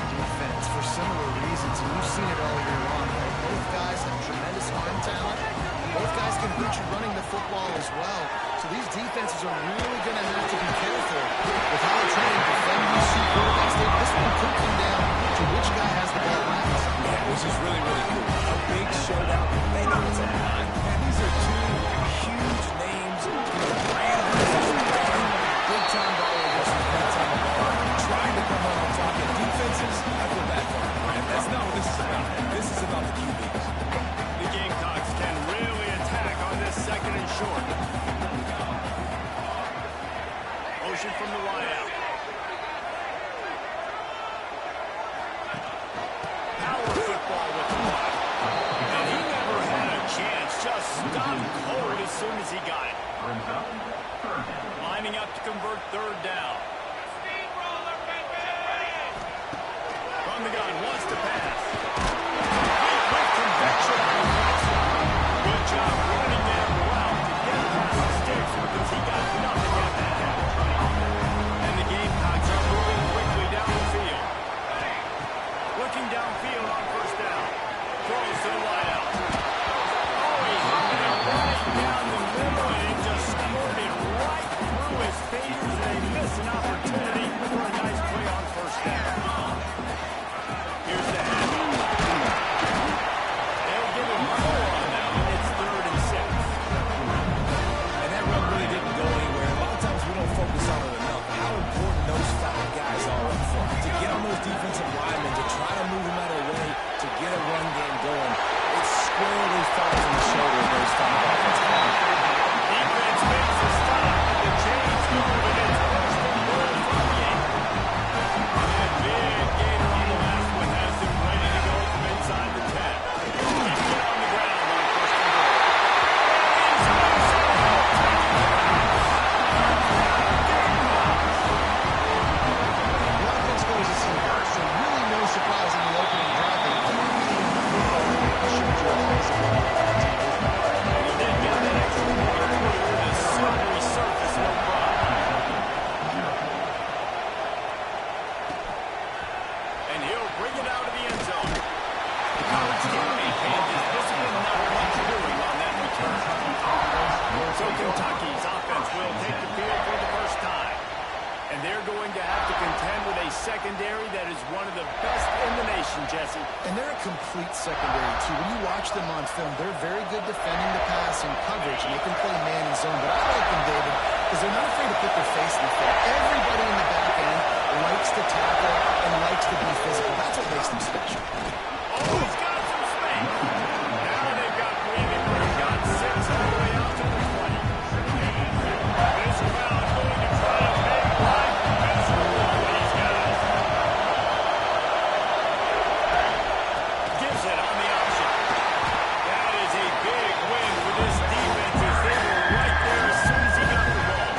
of defense for similar reasons, and you've seen it all year long. Both guys have tremendous arm talent. Both guys can hurt you running the football as well. So these defenses are really going to have to be careful with how they're trying to defend these two quarterbacks. This one could come down to which guy has the ball last. Yeah, which is really, really cool. A big showdown. They know it's on. And these are two huge names. Brand big time ball versus big time ball. Trying to come on top of defenses. I feel bad for them. And that's not what this is about. This is about the QBs. The Gamecocks can really attack on this second and short. Motion from the wide out. Power football with the block. And he never had a chance. Just stopped cold as soon as he got it. Lining up to convert third down. From the gun, wants to pass. With conviction. Good job running that route to get past the sticks because he got nothing at that half. And the Gamecocks are moving quickly down the field. Looking downfield on first down. Throws to the wideout. Oh, he hit it right down the middle, and it just scored it right through his fingers, and they miss an opportunity for a nice play on first down. Here's the handoff. They'll give him 4 on that one. It's 3rd and 6. And that run really didn't go anywhere. A lot of times we don't focus on it enough. How important those 5 guys are up front. To get on those defensive linemen, to try to move them out of the way, to get a run game going. It squarely falls on the shoulder of those 5 offensive linemen. Defense makes a stop, but the chains move, and it's 1st and goal from the 8. And that big gainer on the last one has him ready to go from inside the 10. Keep it on the ground on 1st and goal. The offense goes to some first, so really no surprise in the opening drive. He did get that extra point with a slippery surface, no problem. And he'll bring it out of the end zone. The college team maintained his discipline, not much doing on that return. So Kentucky's offense will take the field for the first time. And they're going to have to contend with a secondary that is one of the best in the nation, Jesse. And they're a complete secondary, too. When you watch them on film, they're very good defending the pass and coverage, and they can play man and zone. But I like them, David, because they're not afraid to put their face in the field. Everybody in the back end likes to tackle and likes to be physical. That's what makes them special. Oh, he's got some space. Now they've got breathing room. Got 6 all the way out to the 20. This crowd going to try to make life miserable for these guys. Gives it on the option. That is a big win for this defense as they were right there as soon as he got the ball.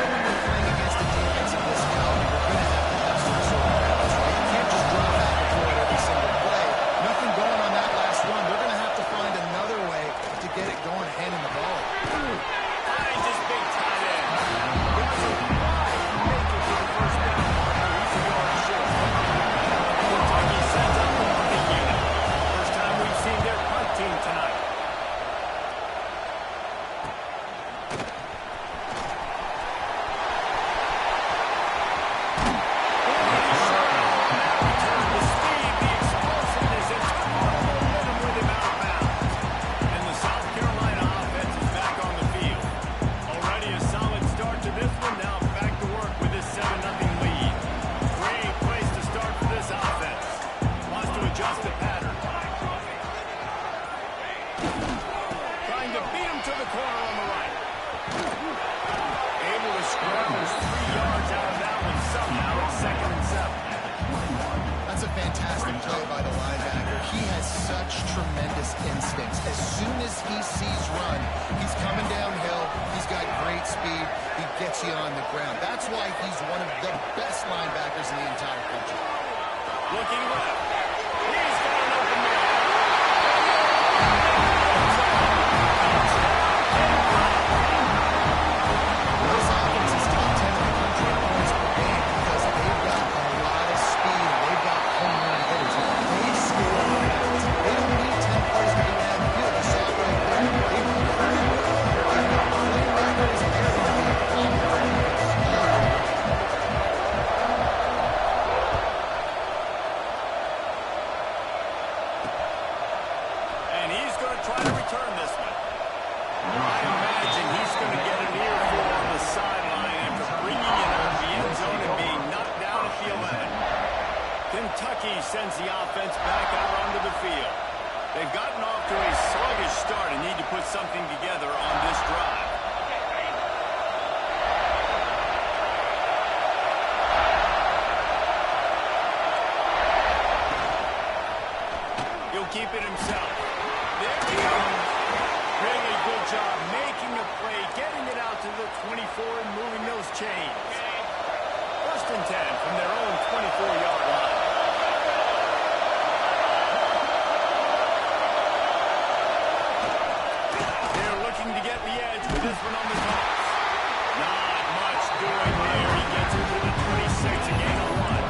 When you're playing against a defense of this caliber, you're going to have some sort of balance, right? You can't just drop back and throw it every single play. Nothing going on that last run. They're going to have to find another way to get it going, handing the ball. Finds his big tight end. Does it right. Make it to the first down marker. He's a yard short. Kentucky sends up the punting unit. First time we've seen their punt team tonight. tremendous instincts. As soon as he sees run, he's coming downhill. He's got great speed. He gets you on the ground. That's why he's one of the best linebackers in the entire country. Looking left. He's got an open man. This offense is top 10 in the country in points per game because they've got a lot of speed. Kentucky sends the offense back out onto the field. They've gotten off to a sluggish start and need to put something together on this drive. He'll keep it himself. There he goes. Really good job making a play, getting it out to the 24 and moving those chains. 1st and 10 from their own 24-yard line. They're looking to get the edge with this one on the toss. Not much doing there. He gets it to the 26, a gain of 1.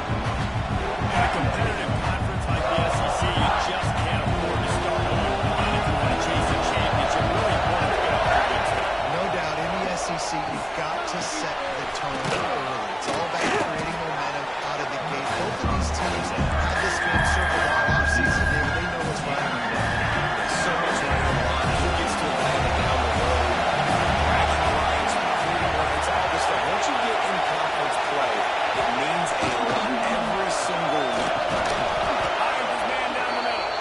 In a competitive conference like the SEC, you just can't afford to start on one if you want to chase a championship. Really important to get off to a good start. No doubt, in the SEC, you've got to set the tone early. It's all about creating momentum out of the gate. Both of these teams have this game circled all offseason. They know what's right on the line. There's so much right on the line. Who gets to land it down the road? Bragging rights, recruiting rights, all this stuff. Once you get in conference play, it means a lot every single week. Finds his man down the middle.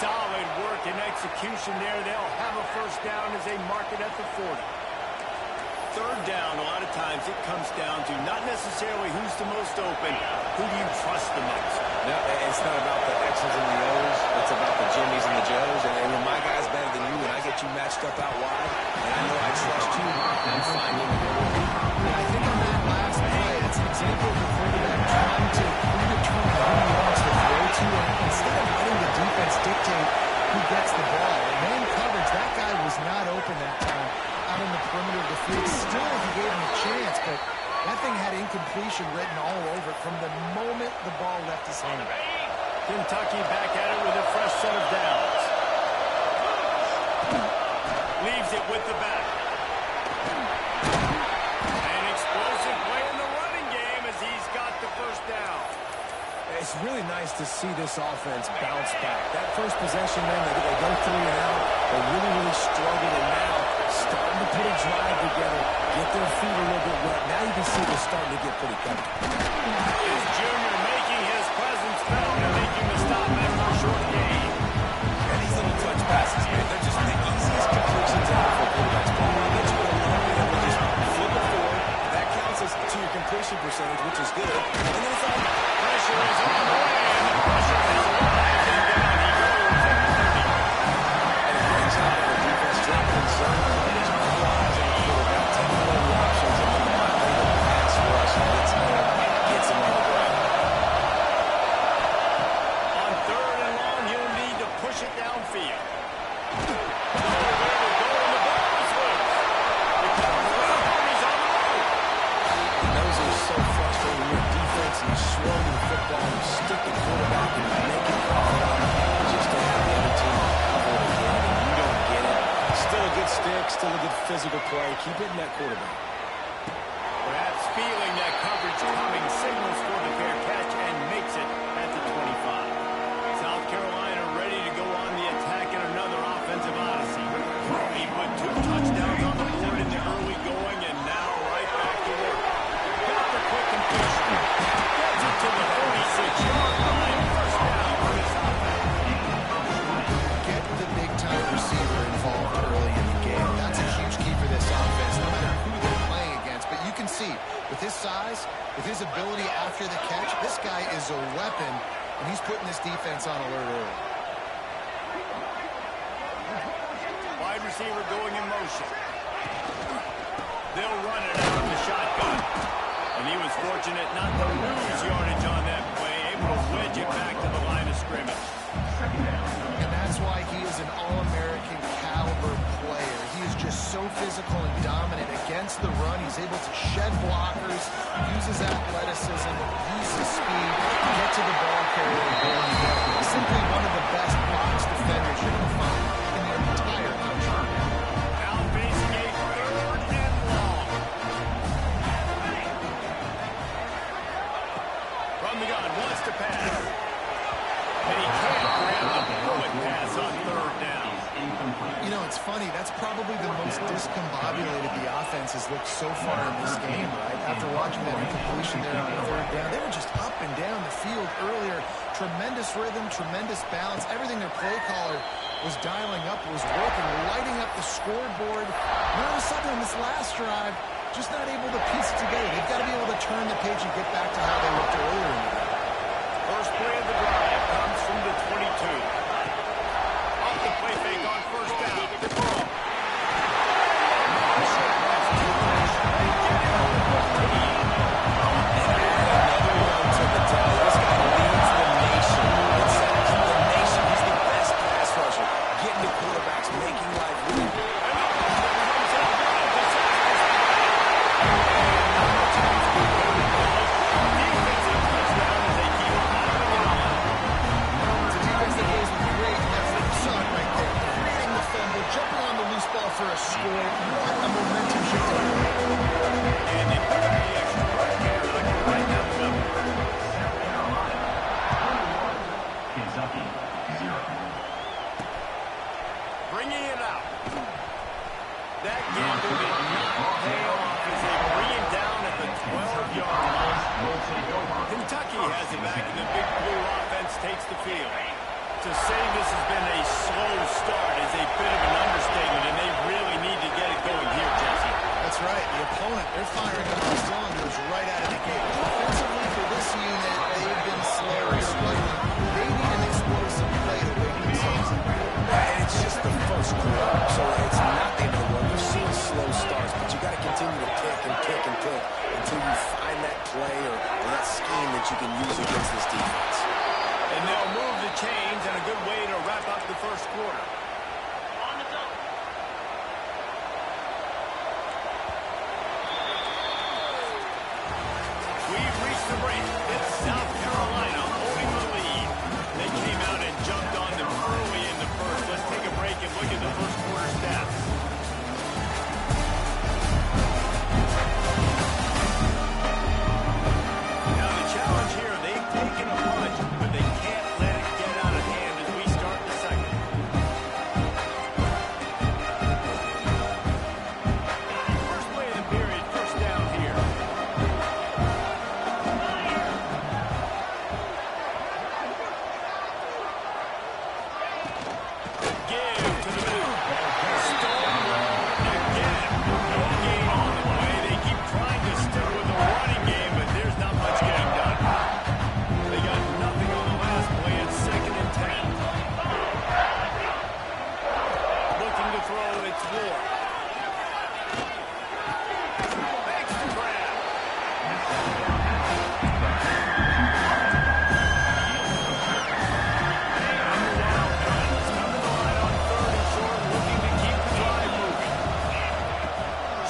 Solid work and execution there. They'll have a 1st down as they mark it at the 40. 3rd down, a lot of times it comes down to not necessarily who's the most open, who do you trust the most? No, it's not about the X's and the O's. It's about the Jimmies and the Joes. And when my guy's better than you and I get you matched up out wide, and I know I trust you, I'm finding you. I think on that last play, it's an example of the quarterback trying to predetermine who he wants to throw to, and instead of letting the defense dictate who gets the ball. In man coverage, that guy was not open that time out on the perimeter of the field. Still, he gave him a chance, but that thing had incompletion written all over it from the moment the ball left his hand. Kentucky back at it with a fresh set of downs. Leaves it with the back. An explosive play in the running game as he's got the 1st down. It's really nice to see this offense bounce back. That first possession, man, they go 3 and out. They really struggled, and now starting to put a drive together, get their feet a little bit wet. Now you can see they're starting to get pretty comfortable. Is Junior making his presence felt and making the stop after a short gain. And these little touch passes, man, they're just the easiest completions ever for quarterbacks. Ball will get you a long way to just flip it forward. That counts as to your completion percentage, which is good. And then it's all Pressure is on the way, and the pressure has arrived, and down he goes at the 30. and a great job of the defense dropping in zone. There's no eyes on the quarterback, taking away the options, and then finally the pass rush gets there, gets him on the ground. On 3rd and long, he'll need to push it downfield. There we go, and the ball is loose. It comes around, and he's on the move. And those are so frustrating when your defense and you swirl the football, you stick the quarterback and you make it hard on him. You just don't have the other team covered again, and you don't get it. Still a good stick, still a good physical play. Keep hitting that quarterback. Perhaps feeling that coverage coming, signals for the fair catch and makes it at the 25. South Carolina ready to go on the attack in another offensive odyssey. He put 2 touchdowns on the board in the early going and now right back to work. Got the quick completion. Gets it to the 46-yard line. 1st down for his offense. Get the big-time receiver involved early in the game. That's a huge key for this offense, no matter who they're playing against. But you can see, with his size, with his ability after the catch, this guy is a weapon, and he's putting this defense on alert early. Wide receiver going in motion. They'll run it out of the shotgun. And he was fortunate not to lose yardage on that play, able to wedge it back to the line of scrimmage. And that's why he is an All-American caliber player. He is just so physical and dominant against the run. He's able to shed blockers, uses athleticism, uses speed, get to the ball carrier. He's simply one of the best box defenders you're going to find in the entire country. Now facing a 3rd and long. From the gun, wants to pass. And he can't grab the bullet pass on 3rd down. You know, it's funny. That's probably the most discombobulated the offense has has looked so far in this game, right? After watching that incompletion there on third down, they were just up and down the field earlier. Tremendous rhythm, tremendous balance. Everything their play caller was dialing up was working, lighting up the scoreboard. And all of a sudden on this last drive, just not able to piece it together. They've got to be able to turn the page and get back to how they looked earlier in the game. First play of the drive comes from the 22. Off the play fake on first down. The throw. For a score, what a momentum shift. And they put up the extra right there, like right down the middle. Kentucky, 0. Bringing it out. That gamble did not pay off as they bring it down at the 12-yard line. Kentucky has it back, and the Big Blue offense takes the field. To say this has been a slow start is a bit of an understatement, and they really need to get it going here, Jesse. That's right. The opponent, they're firing on all cylinders right out of the gate. Offensively, for this unit, they've been slow and struggling. They need an explosive play to win the season. And it's just the first quarter, so it's not the end of the world. You've seen slow starts, but you got to continue to kick and kick and kick until you find that play or that scheme that you can use against this defense. And they'll move the chains, and a good way to wrap up the first quarter. We've reached the break. It's South Carolina holding the lead. They came out and jumped on them early in the first. Let's take a break and look at the first quarter stats. Now the challenge here, they've taken a punch, but they can't let it get out of hand as we start the second. First play of the period, first down here. Give to the middle. Storm again. No gain on the way. They keep trying to stick with the running game, but there's not much getting done. They got nothing on the last play. It's 2nd and 10. Looking to throw, it's Ward. Makes the grab.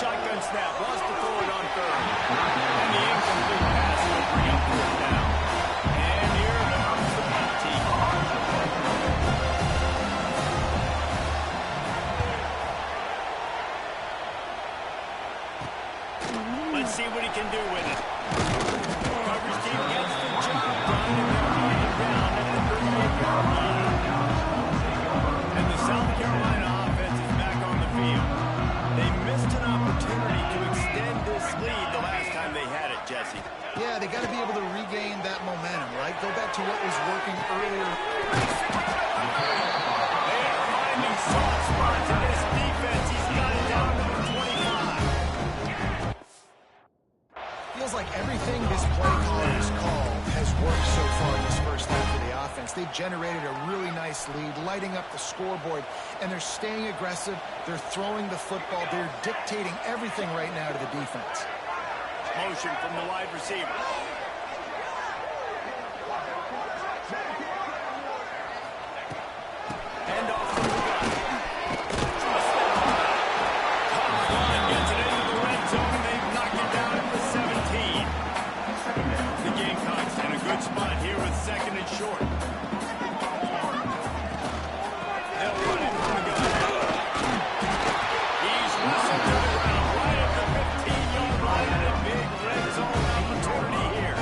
Shotgun snap, wants to throw it on third. And the incomplete pass will bring up fourth down. And here comes the punt team. Let's see what he can do with it. Coverage team gets the job done, and they'll bring it down at the 38-yard line. And the South Carolina offense is back on the field. They missed an opportunity to extend this lead the last time they had it, Jesse. Yeah, they got to be able to regain that momentum, right? Go back to what was working earlier. They are finding soft spots in this defense. He's got it down to the 25. Feels like everything this play caller has called has worked so far in this first half of the offense. They've generated a really nice lead, lighting up the scoreboard, and they're staying aggressive. They're throwing the football. They're dictating everything right now to the defense. Motion from the wide receiver. Hand off from the gun. Run gets it into the red zone. They've knocked it down at the 17. The Gamecocks in a good spot here with 2nd and short. They'll run it from the gun. He's wrestled to the ground right at the 15-yard line, and a big red zone opportunity here.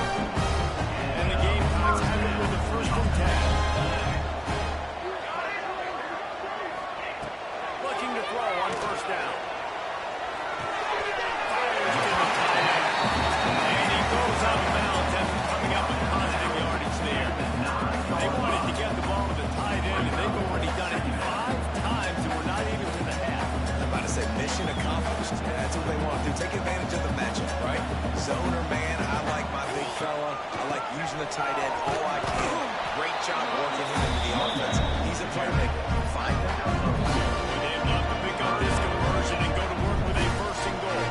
And the Gamecocks have it with the 1st and 10. Looking to throw on first down. want to do. Take advantage of the matchup, right? Zone or man, I like my big fella. I like using the tight end all I can. Great job working him into the offense. He's a playmaker. Find him. They have not to pick up this conversion and go to work with a first and goal.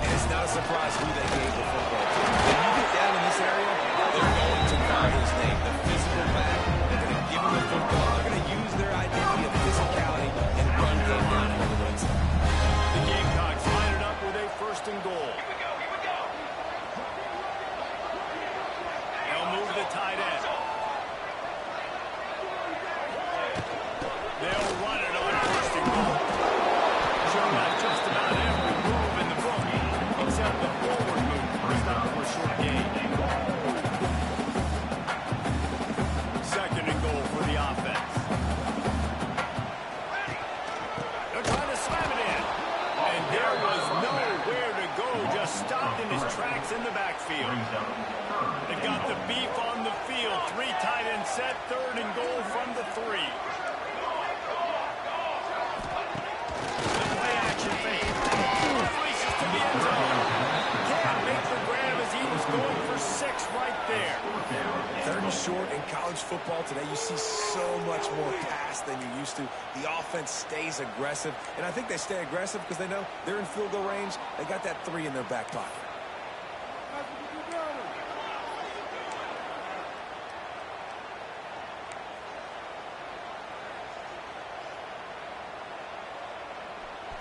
And it's not a surprise who they gave the football to. When you get down in this area, they're going to call his name, the physical back. They're going to give him the football. They're going to use their identity of physicality and run game down into the red zone. The Gamecocks line it up with a first and goal. They'll move the tight end. They'll run it on first and goal. Showing out just about every move in the book, except the forward move. First down for a short gain. Second and goal for the offense. They're trying to slam it in. And there was nowhere to go. Just stopped in his tracks in the backfield. They've got the beef on the field. 3 tight end set. Third and goal from the 3. The play action fake. Races to the end zone. Can't make the grab as he was going for 6 right there. Third and short in college football today, you see so much more pass than you used to. The offense stays aggressive, and I think they stay aggressive because they know they're in field goal range. They got that 3 in their back pocket.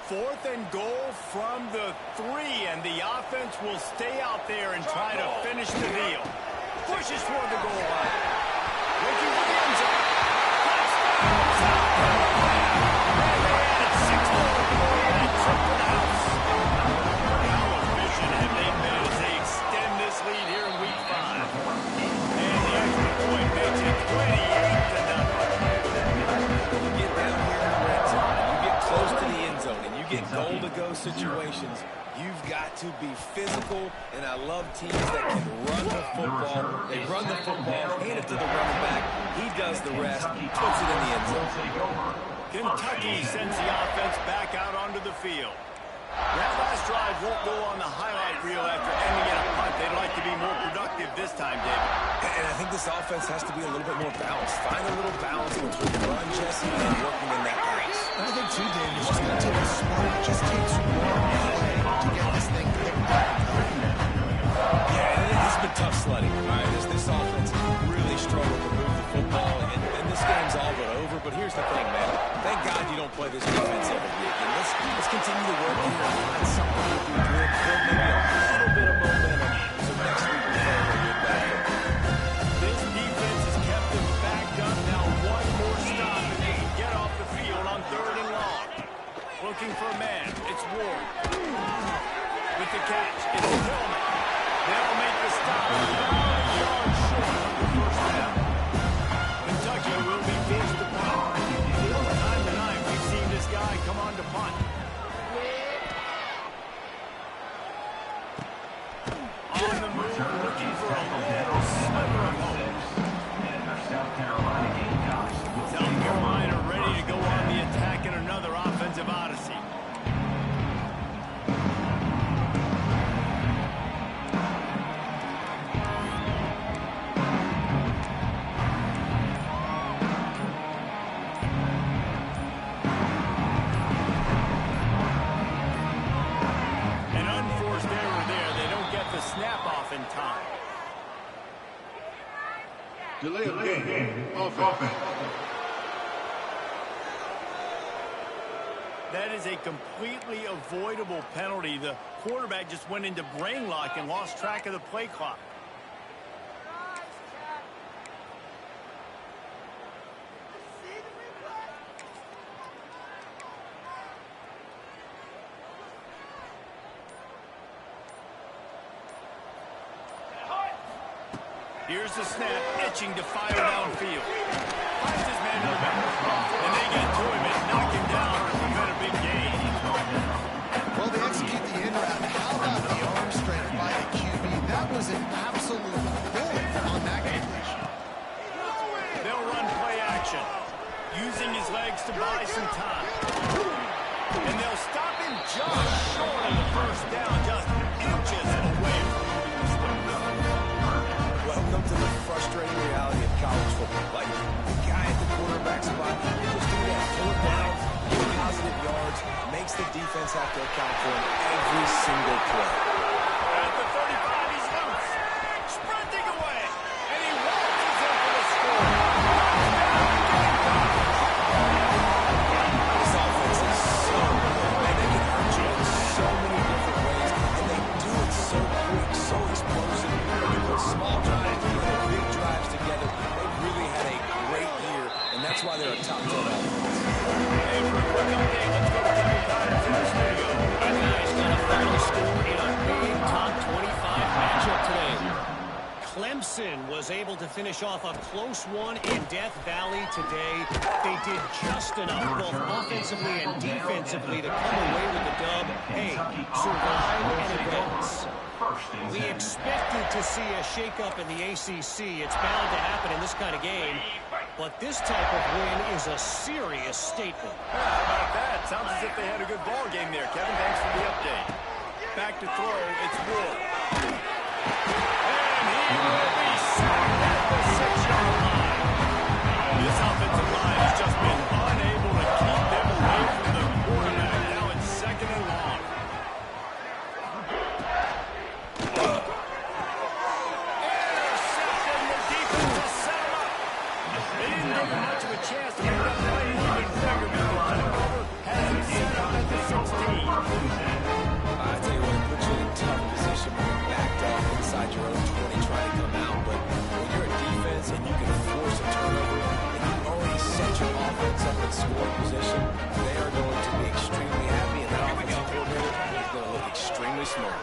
Fourth and goal from the 3, and the offense will stay out there and try to finish the deal. Pushes toward the goal line. Looking for the end zone. And they added 6 more and a trip to the house. How efficient have they been as they extend this lead here in week 5? And the extra point makes it 28-0. You get down here in the red zone, you get close to the end zone, and you get goal-to-go situations. You've got to be physical, and I love teams that can run the football. They run the football, hand it to the running back. He does the rest, puts it in the end zone. Kentucky sends the offense back out onto the field. That last drive won't go on the highlight reel after ending in a punt. They'd like to be more productive this time, David. And I think this offense has to be a little bit more balanced. Find a little balance between run, Jesse, and working in that pass. I think, too, Dave, it's just going to take a smart, it just takes one play to get this thing picked back. Yeah, it's been tough sledding. All right, this offense really struggled to move the football, and this game's all but over. But here's the thing, man. Thank God you don't play this defense every week. And let's continue to work here and find something to do good, build maybe a little bit of momentum. So next week we play a good battle. This defense has kept them backed up. Now one more stop, and they can get off the field on 3rd and long. Looking for a man. It's Ward. With the catch, it's Tillman. They'll make the stop. 5 yards short of the first down. Kentucky will be forced to punt. 4th time tonight we've seen this guy come on to punt. On the move, looking for a little sliver of hope. South Carolina Gamecocks. South Carolina ready to go on the attack in another offensive odyssey. An unforced error there. They don't get the snap off in time. Delay of game. Offense. That is a completely avoidable penalty. The quarterback just went into brain lock and lost track of the play clock. Here's the snap, itching to fire downfield. Finds his man in the back. And they get to him and knock him down to prevent a big gain. Well, they execute the in route. How about the arm strength by the QB? That was an absolute bullet on that completion. They'll run play action, using his legs to buy some time. And they'll stop him just short of the first down, just inches away from moving the sticks. Welcome to the frustrating reality of college football. Like, the guy at the quarterback spot, you just do that. Pull it down, get positive yards, makes the defense have to account for him every single play. At the 35, he's loose. Sprinting away. And he waltzes in for the score. This offense is so good, man. They can hurt you in so many different ways, and they do it so quick, so explosive. They can put small drives together, big drives together. They've really had a great year, and that's why they're a top 10 offense. And for a quick update, let's go to Kevin Connors in the studio. Our guys got a final score in a big top 25 matchup today. Clemson was able to finish off a close one in Death Valley today. They did just enough, both offensively and defensively, to come away with the dub. Hey, survive and advance. We expected to see a shakeup in the ACC. It's bound to happen in this kind of game. But this type of win is a serious statement. How about that? Sounds as if they had a good ball game there, Kevin. Thanks for the update. Back to throw. It's Ward. And he will be sacked at the 6-yard line. This offensive line has just been unable to keep them away from the quarterback. Now it's 2nd and long. Intercepted. The defense has set him up. They didn't give him much of a chance to make that play even bigger, but the turnover has him set up at the 16. I tell you what, it puts you in a tough position when you're backed up inside your own 20 trying to come out. But when you're a defense and you can force a turnover and you already set your offense up in scoring position, they are going to be extremely happy, and that offensive coordinator is going to look extremely smart.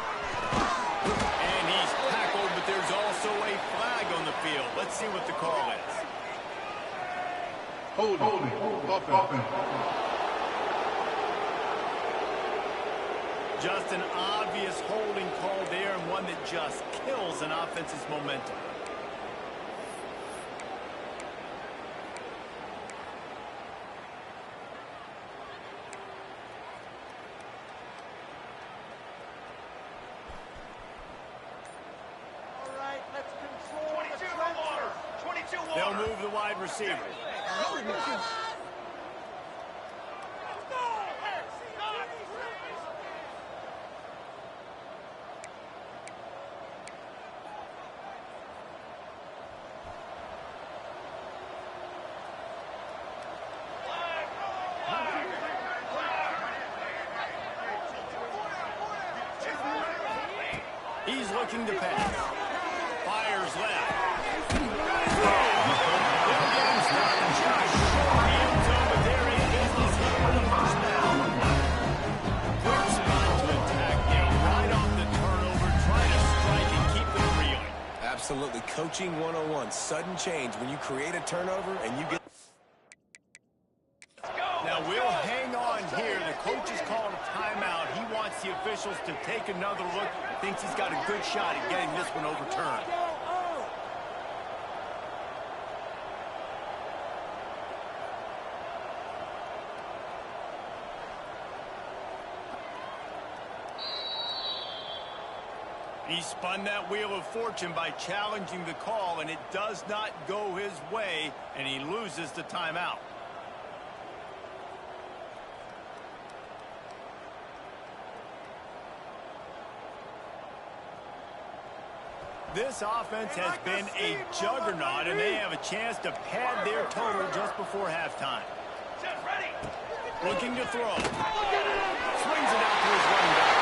And he's tackled, but there's also a flag on the field. Let's see what the call is. Holding. Offense. Just an obvious holding call there, and one that just kills an offense's momentum. All right, let's control the trenches. 22 They'll move the wide receiver. He's looking to pass. Fires left. They'll get him stopped just short of the end zone, but they're in business here with a first down. Quick spot to attack there, right off the turnover, trying to strike and keep them reeling. Absolutely. Coaching 101. Sudden change when you create a turnover and you get... Now we'll hang on here. The coach has called a timeout. He wants the officials to take another look. Thinks he's got a good shot at getting this one overturned. He spun that wheel of fortune by challenging the call, and it does not go his way, and he loses the timeout. This offense has been a juggernaut, and they have a chance to pad their total just before halftime. Looking to throw. Swings it out to his running back.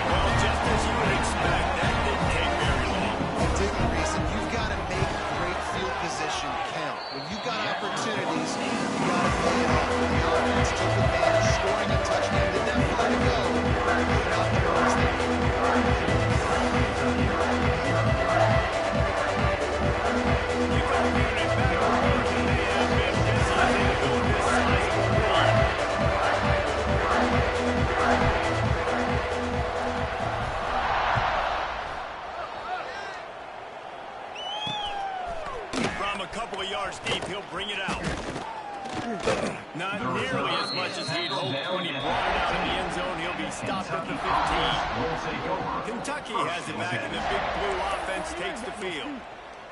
Well, just as you would expect, that didn't take very long. It didn't, Reese, and you've got to make great field position count. When you've got opportunities, you've got to pay it off. The offense took advantage, scoring a touchdown, didn't have far to go. Get out there and stay. Kickoff unit back to work, and they have been busy. They go this hope when he brought it out in the end zone, he'll be stopped at the 15. Kentucky has it back, and the big blue offense takes the field.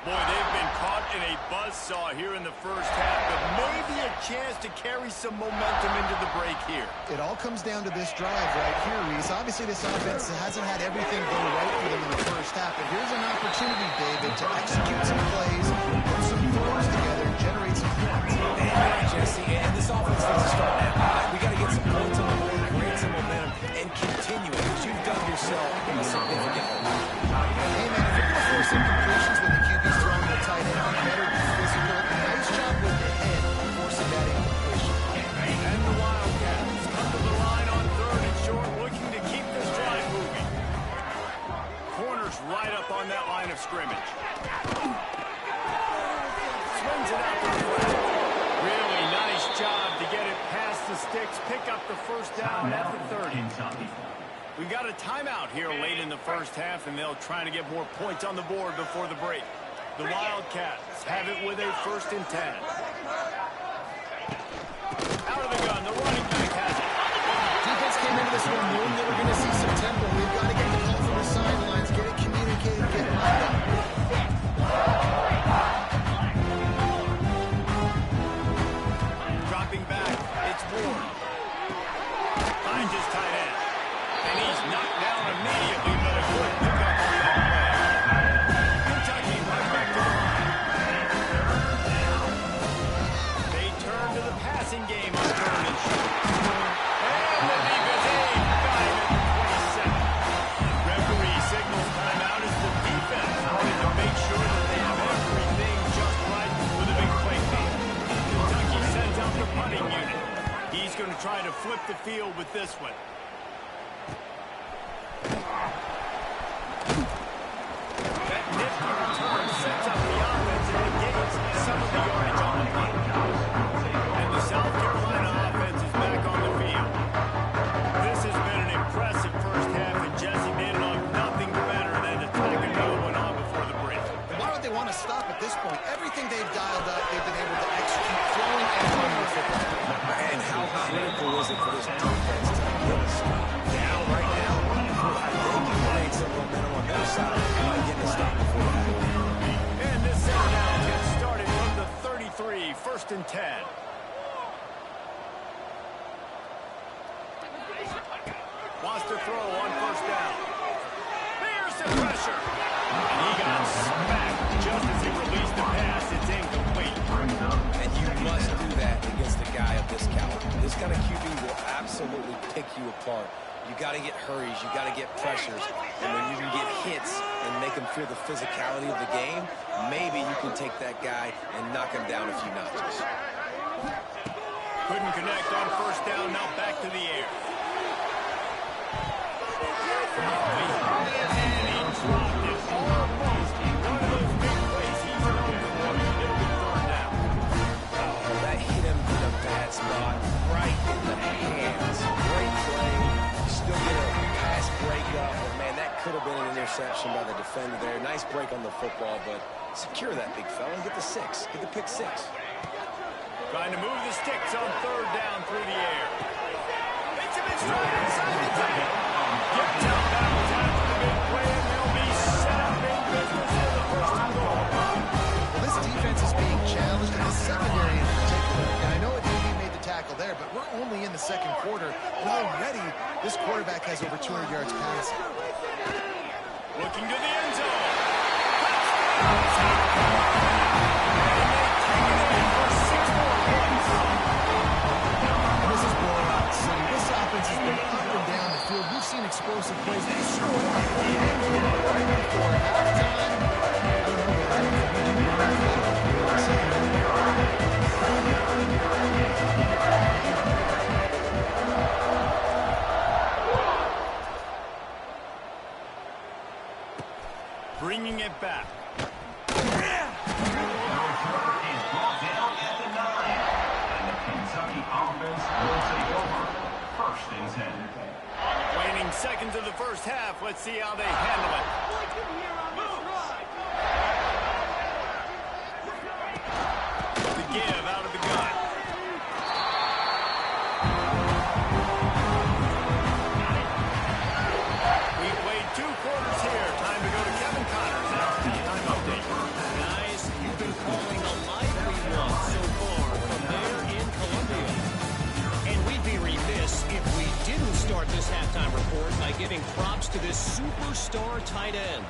Boy, they've been caught in a buzzsaw here in the first half, but maybe a chance to carry some momentum into the break here. It all comes down to this drive right here, Reese. Obviously, this offense hasn't had everything go right for them in the first half, but here's an opportunity, David, to execute some plays, put some throws together, and generate some points. And Jesse, and this offense needs to start now. We got to get some points on the board, create some momentum, and continue it, because you've done yourself a significant amount. Hey, man, if you're going to force incompletions when the QB's throwing to a tight end, you better be physical. Nice job with your head forcing that incompletion. And the Wildcats come to the line on 3rd and short, looking to keep this drive moving. Corners right up on that line of scrimmage. Swings it out to the left. Really nice job to get it past the sticks, pick up the first down at the 30. We got a timeout here late in the first half, and they'll try to get more points on the board before the break. The Wildcats have it with a 1st and 10. Out of the gun, the running back has it. Defense came into this one knowing they were going to see some tempo. We've got to get the call from the sidelines, get it communicated, get it lined up. Dropping back, it's Ward. Finds his tight end. And he's knocked down immediately, but a good pickup on that play. Kentucky right back to the line. They turn to the passing game on 3rd and short. And the defense got him at the 27. Referee signals timeout as the defense wanted to make sure that they have everything just right with a big play call. Kentucky sends out the punting unit. He's going to try to flip the field with this one. That nifty return sets up the offense and negates some of the yardage on the play. And the South Carolina offense is back on the field. This has been an impressive first half, and Jesse, they look nothing better than to tack another one on before the break. Why would they want to stop at this point? Everything they've dialed up, they've been able to execute, throwing and running the football. And how critical is it for this defense to get a stop? Now, right now, they can create some momentum on their side by getting a stop before that. And this center down gets started from the 33, 1st and 10. Wants to throw on 1st down. There's some pressure. And he got smacked just as he released the pass. It's incomplete. And you must do that against a guy of this caliber. This kind of QB will absolutely pick you apart. You got to get hurries, you got to get pressures, and when you can get hits and make him feel the physicality of the game, maybe you can take that guy and knock him down a few notches. Couldn't connect on 1st down, now back to the air. And he dropped it almost. One of those big plays he's known for. It'll be 3rd down. Oh, that hit him in a bad spot, right in the hands. Great play. Still get a pass break up, but man, that could have been an interception by the defender there. Nice break on the football, but secure that big fella and get the 6. Get the pick 6. Trying to move the sticks on 3rd down through the air. Makes him in stride inside the tackle. Gets out bounds after the big play, and they'll be set up in business for the 1st and goal. Well, this defense is being challenged in the secondary in particular. And I know AD made the tackle there, but we're only in the 2nd quarter, and already this quarterback has over 200 yards passing. Looking to the end zone. And this is blowout city. This offense has been up and down the field. We've seen explosive plays. They scored right before halftime. Bringing it back. Kentucky offense will take over. 1st and 10. Waning seconds of the first half. Let's see how they handle it. The give out of the gun. snaps to this superstar tight end.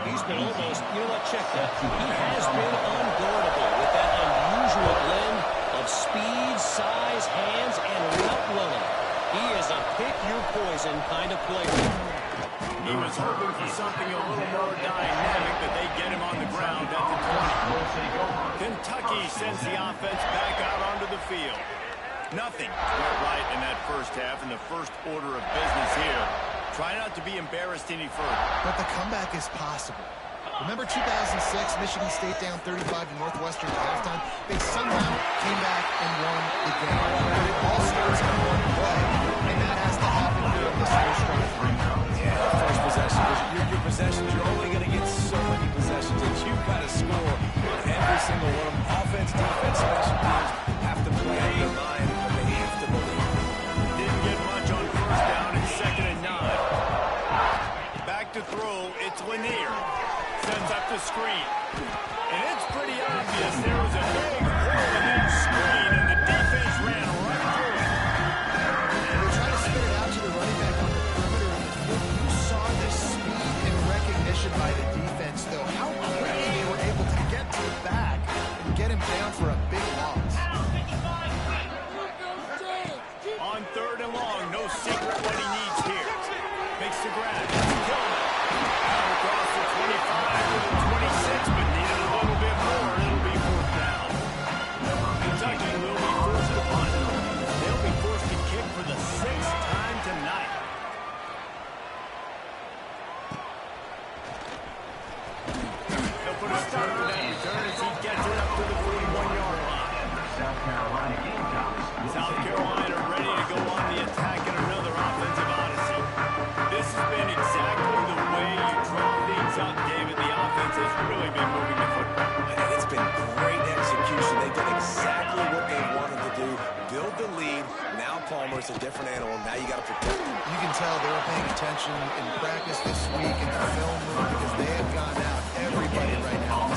He's been almost, you know what, check that. He has been unguardable with that unusual blend of speed, size, hands, and route running. He is a pick-your-poison kind of player. He was hoping for something a little more dynamic, but they get him on the ground at the 20. Kentucky sends the offense back out onto the field. Nothing went right in that first half, and the first order of business here. Try not to be embarrassed any further. But the comeback is possible. Remember 2006, Michigan State down 35 to Northwestern at halftime? They somehow came back and won the game. But it all starts in one play, and that has to happen here in this first drive. Yeah, first possession. Your possessions, you're only going to get so many possessions that you've got to score on every single one of them. Offense, defense, special teams have to play out their mind, but they have to believe. Didn't get much on first down and 2nd and 9. Back to throw, it's Lanier. Sends up the screen. And it's pretty obvious there was a big hole in that screen, and the defense ran right through it. And they're trying to spit it out to the running back on the perimeter. You saw the speed and recognition by the defense, though. How quickly they were able to get to the back and get him down for a big loss. On 3rd and long, no secret what he needs here. Makes the grab. Out across the 25 to the 26, but needed a little bit more. It'll be 4th down. Kentucky will be forced to punt. They'll be forced to kick for the 6th time tonight. They'll put a start to that return as he gets it up to the 41-yard line. South Carolina Gamecocks. South Carolina ready to go on the attack in another offensive odyssey. This has been exactly the way you draw things up, David. The offense has really been moving the football. And it's been great execution. They've done exactly what they wanted to do. Build the lead. Now Palmer's a different animal. Now you got to protect him. You can tell they were paying attention in practice this week in the film room because they have gone out everybody right now.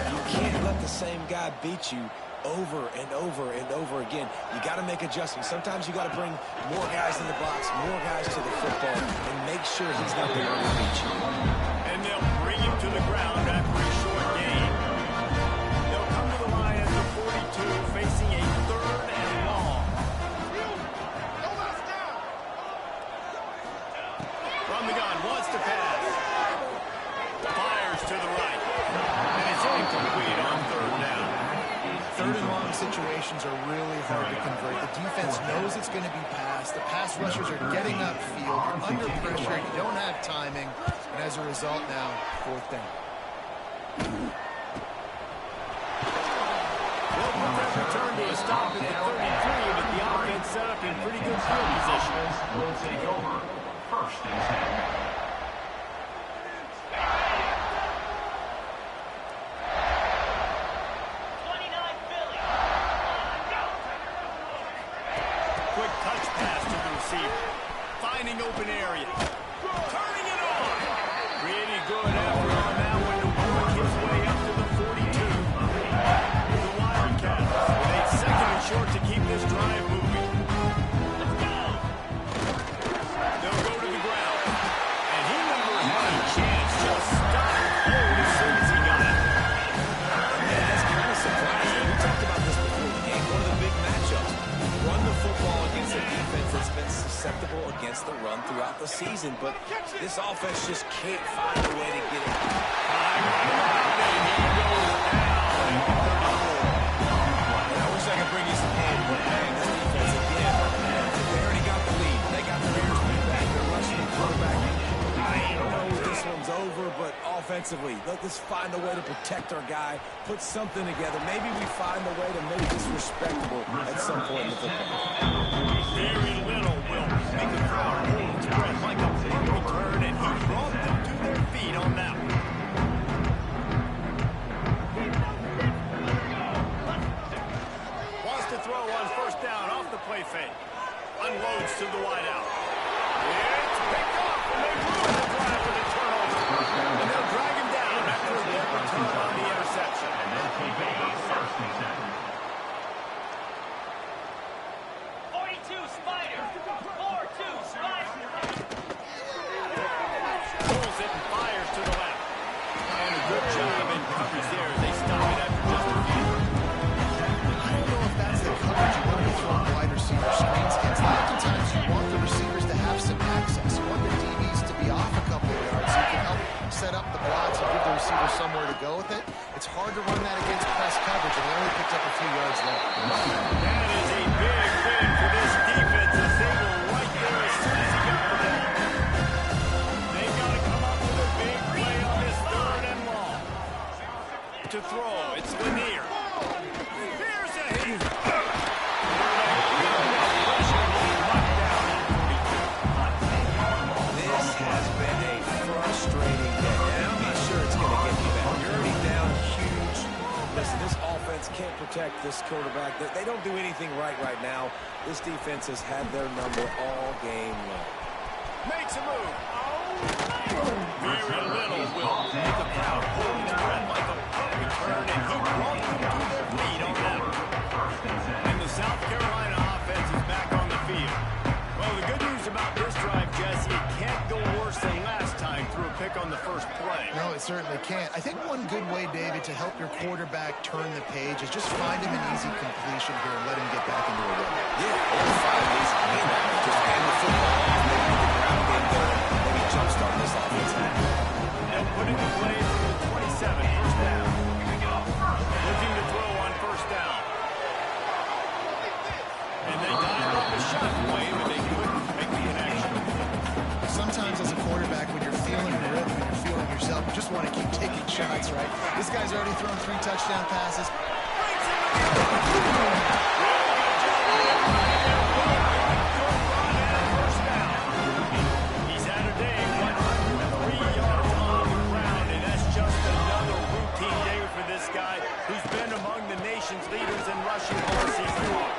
You can't let the same guy beat you over and over and over again. You got to make adjustments. Sometimes you got to bring more guys in the box, more guys to the football, and make sure he's not the one to beat you. And they'll bring him to the ground after a short gain. They'll come to the line at the 42, facing a 3rd and long. From the gun, wants to pass. Fires to the right. And it's incomplete on 3rd down. 3rd and long situations are really hard to convert. The defense knows it's going to be passed. The pass rushers are getting upfield. You're under pressure. You don't have timing. And as a result now, 4th down. They'll put that return to a stop at the 33, but the offense set up in pretty good field position. Offense will take over. 1st and 10. Quick touch pass to the receiver. Finding open area. Turning it on. Pretty good effort on that one to work his way up to the 42. The Wildcats with a 2nd and short to keep this drive moving. They'll go to the ground. And he never had a chance. Just stopped cold as soon as he got it. Yeah, that's kind of surprising. We talked about this before the game. One of the big matchups. Run the football against a defense that's been susceptible against the run throughout the season, but this offense just can't find a way to get it. I wish I could bring you some hand, but man, this defense again, they already got the lead. They got their ears pinned back. They're rushing the quarterback. I know this one's over, but offensively, let us find a way to protect our guy, put something together. Maybe we find a way to make this respectable at some point in the football. Very little will make the crowd hold its breath like a punt return, and he brought them to their feet on that one. Wants to throw on 1st down off the play fake. Unloads to the wideout. It's picked up, and they ruin the drive with a turnover. And they'll drag him down after a good return on the interception. And they'll take over 1st and 10. 42 Spider. 4-2 Spider. hard to run that against press coverage, and they only picked up a few yards there. That is a big thing for this defense as they were right there as soon as he got the ball. They got to come up with a big play on this 3rd and long. To throw, it's Lanier. Here's a hit. This has been a frustrating day. And I'm not sure it's going to get you back. You're already down huge. Listen, this offense can't protect this quarterback. They don't do anything right now. This defense has had their number all game long. Makes a move. Very little will make the crowd hold its breath like a punt return, and he brought them to their feet on that one. And the South Carolina offense is back on the field. Well, the good news about this drive, Jesse, it can't go worse than last time through a pick on the first play. No, it certainly can't. I think one good way, David, to help your quarterback turn the page is just find him an easy completion here and let him get back into a rhythm. Yeah, all 5 days of game. Just hand the football off, maybe get the ground game going, maybe jumpstart this offense. And put into play for the 27, first down. Looking to throw on first down. And they dialed up the shot wave, and they couldn't make the connection. Sometimes as a quarterback, when you're feeling the rhythm and you're feeling yourself, you just want to keep taking shots, right? This guy's already thrown 3 touchdown passes. He's had a day, 103 yards on the ground, and that's just another routine day for this guy who's been among the nation's leaders in rushing all season long.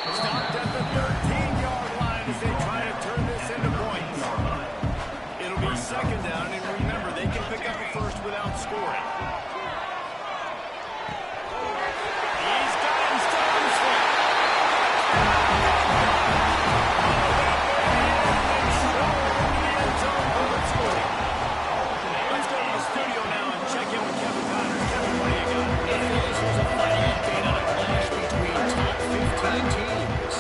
Stopped at the 13-yard line as they try to turn this into points. It'll be 2nd down, and remember, they can pick up a first without scoring. He's got him still on his feet. Let's go to the studio now and check in with Kevin Connors. Kevin, what do you got? This was a fighting update on a clash between top 15 teams.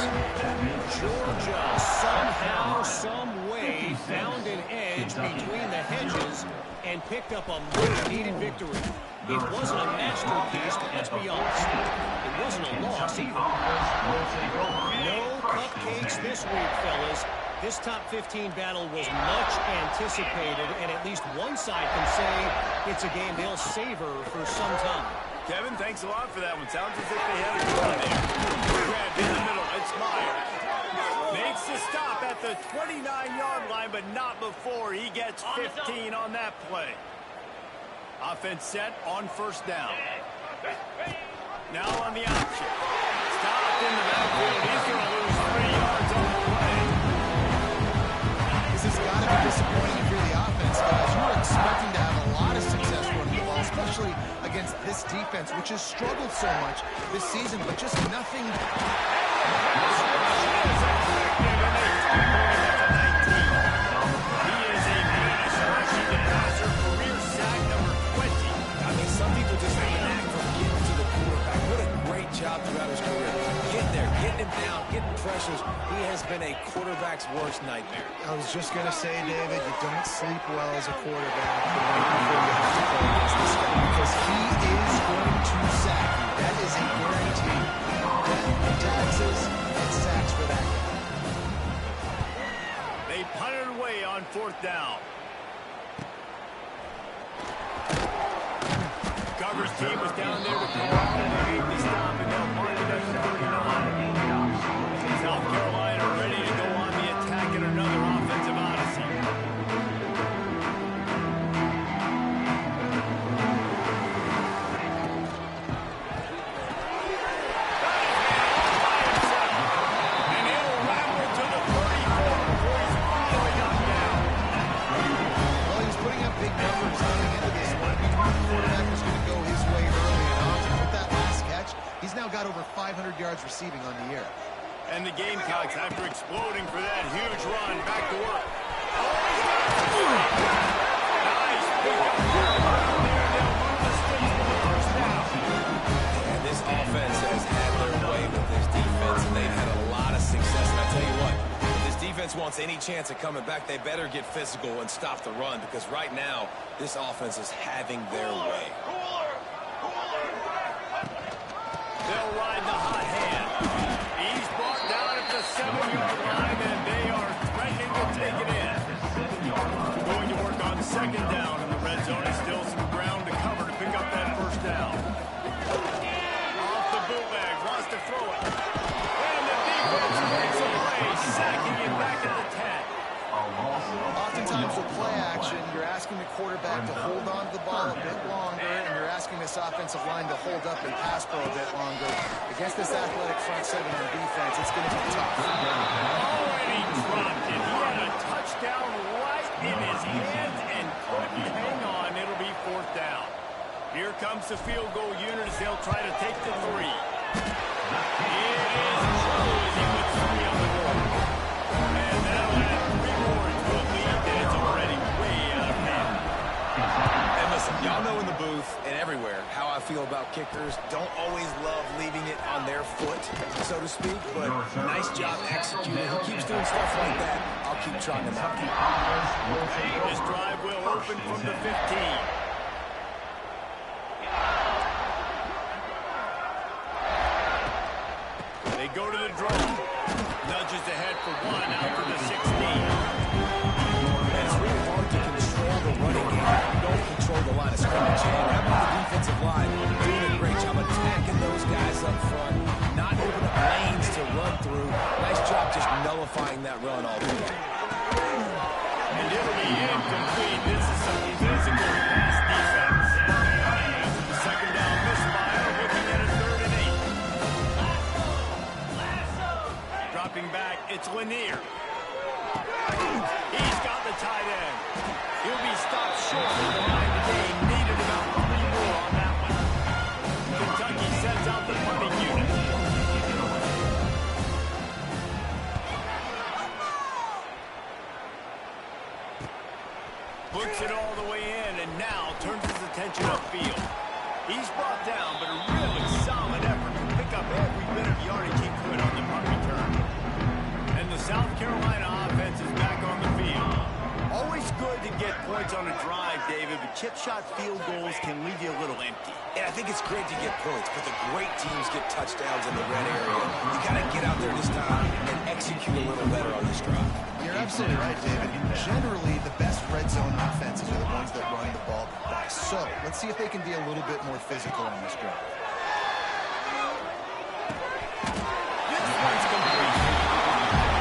Georgia somehow, some way found an edge between the hedges and picked up a much-needed victory. It wasn't a masterpiece, but let's be honest, it wasn't a loss either. No cupcakes this week, fellas. This top 15 battle was much anticipated, and at least one side can say it's a game they'll savor for some time. Kevin, thanks a lot for that one. Sounds as if they had a good one there. Grab in the middle. It's Meyer. Makes the stop at the 29-yard line, but not before he gets 15 on that play. Offense set on first down. Now on the option. Stopped in the backfield. He's going to lose 3 yards on the play. This has got to be disappointing if you're the offense, guys. You were expecting to have a lot of success running the ball, especially against this defense, which has struggled so much this season, but just nothing. Throughout his career, getting there, getting him down, getting pressures. He has been a quarterback's worst nightmare. I was just going to say, David, you don't sleep well as a quarterback the night before you have to play against this guy because he is going to sack you. That is a guarantee. Death and taxes and sacks for that guy. They punted away on 4th down. Cover's team was down there to call out and they made the stop, and they'll mark it up to 39. South Carolina ready to go on the attack in another offensive odyssey. And he'll ramble to the 34 before he's finally got down. Well, he was putting up big numbers coming into this one. We knew the quarterback was going to go his way early and often. With that last catch, he's now got over 500 yards receiving on the year. And the Gamecocks, after exploding for that huge run, back to work. Nice pick up there. They'll move the sticks for the first down. And this offense has had their way with this defense, and they've had a lot of success. And I tell you what, if this defense wants any chance of coming back, they better get physical and stop the run, because right now, this offense is having their way. 7-yard line, and they are threatening to take it in. Going to work on second down in the red zone. Is still some ground to cover to pick up that first down. Off the bootleg, wants to throw it. And the defense makes a play, sacking him back at the 10. Oftentimes with play action, you're asking the quarterback to hold on to the ball a bit longer, and you're asking this offensive line to hold up and pass pro a bit longer. Against this athletic front seven on defense, it's going to be tough. Oh, and he dropped it. He had a touchdown right in his hands and couldn't hang on. It'll be fourth down. Here comes the field goal unit as they'll try to take the 3. It is true as he puts 3 on the board. And that'll add 3 more to a lead that is already way out of hand. And listen, y'all know in the booth and everywhere how I feel about kickers. Don't always love leaving it on their foot, so to speak, but nice job executing. He keeps doing stuff like that. I'll keep trying to knock him. This drive will open from the 15. They go to the draw. Nudges ahead for 1 out to the 16. It's really hard to control the running game. You don't control the line of scrimmage. And how about the defensive line doing a great job attacking those guys up front, not opening up lanes to run through. Nice job just nullifying that run altogether. And it'll be incomplete. This is some physical pass defense. After the second down misfire, looking at a 3rd and 8. Dropping back, it's Lanier. He's got the tight end. He'll be stopped short of the line of the game. Needed about 3 more on that one. Kentucky sends out the punting unit. Puts it all the way in and now turns his attention upfield. He's brought down, but a really solid effort to pick up every bit of yardage he could on the punt return. And the South Carolina offense is back on the field. Always good to get points on a drive, David, but chip shot field goals can leave you a little empty. And I think it's great to get points, but the great teams get touchdowns in the red area. You got to get out there this time and execute a little better on this drive. You're absolutely right, David. Generally, the best red zone offenses are the ones that run the ball the best. So, let's see if they can be a little bit more physical on this drive. This one's complete.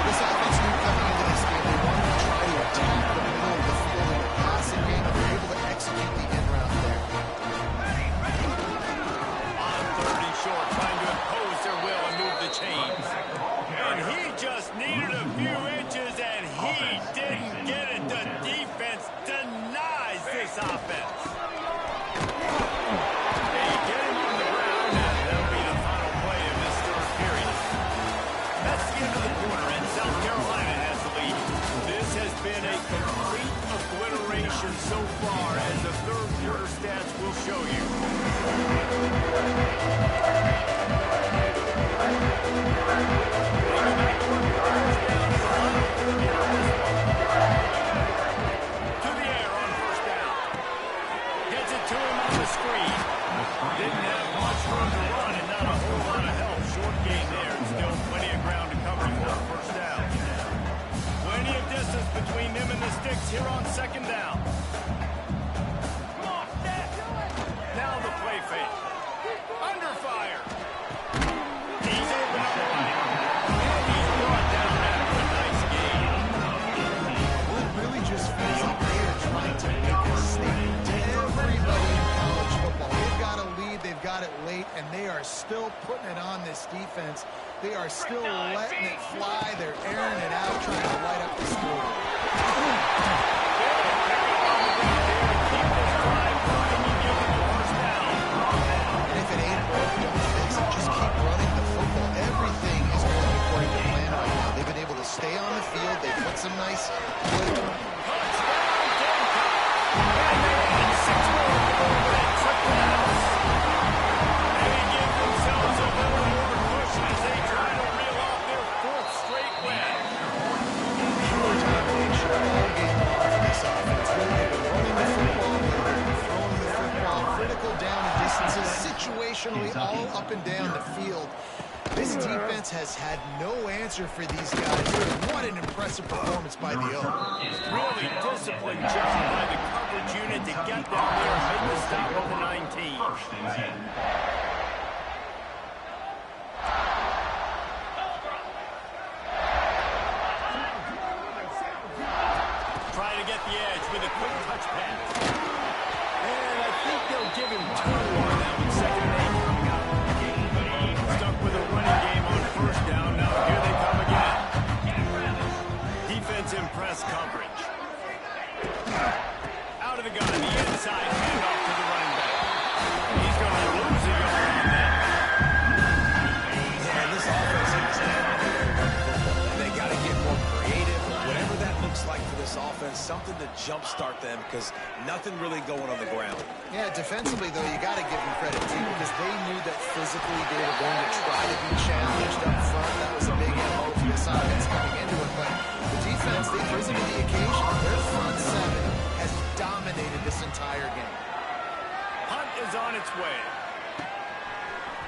This offense knew coming into this game they wanted to try to attack the middle of the field in the passing game, and they're able to execute the end round there. On 3rd and short, trying to impose their will and move the chains. And he just needed a few inches, and he didn't get it. The defense denies this offense. They get him on the ground, and that'll be the final play of this 3rd period. That's the end of the quarter, and South Carolina has the lead. This has been a complete obliteration so far, as the 3rd quarter stats will show you. To the air on 1st down. Gets it to him on the screen. Didn't have much room to run and not a whole lot of help. Short gain there. Still plenty of ground to cover for 1st down. Plenty of distance between them and the sticks here on 2nd down. Now the play fake. Under fire. He's open on the right. And he's brought down after a nice gain. Well, it really just feels like they are trying to make a statement to everybody in college football. They've got a lead, they've got it late, and they are still putting it on this defense. They are still letting it fly. They're airing it out, trying to light up the score. And if it ain't broke, don't fix it. Just keep running the football. Everything is going according to plan right now. They've been able to stay on the field. They put some nice good. Pure domination all game long for this offense. They've been running the football, they've been throwing the football, critical down and distances, situationally all up and down the field. This This defense has had no answer for these guys. What an impressive performance by the O. Really disciplined job by the coverage unit to get down there and make the stop on the 19. First and 10. Trying to get the edge with a quick touch pass. And I think they'll give him 2 on that one. Second and 8 coming up. Stuck with a running game on first down. Now here they come again. Defense in press coverage. Out of the gun, the inside handoff to the running back. He's going to lose a yard on that. And this offense is they got to get more creative. Whatever that looks like for this offense, something to jumpstart them because nothing really going on the ground. Yeah, defensively, though, you got to give them credit, too, because they knew that physically they were going to try to be challenged up front. That was a big MO for this offense coming into it. But the defense, they've risen to the occasion. Their front seven has dominated this entire game. Hunt is on its way.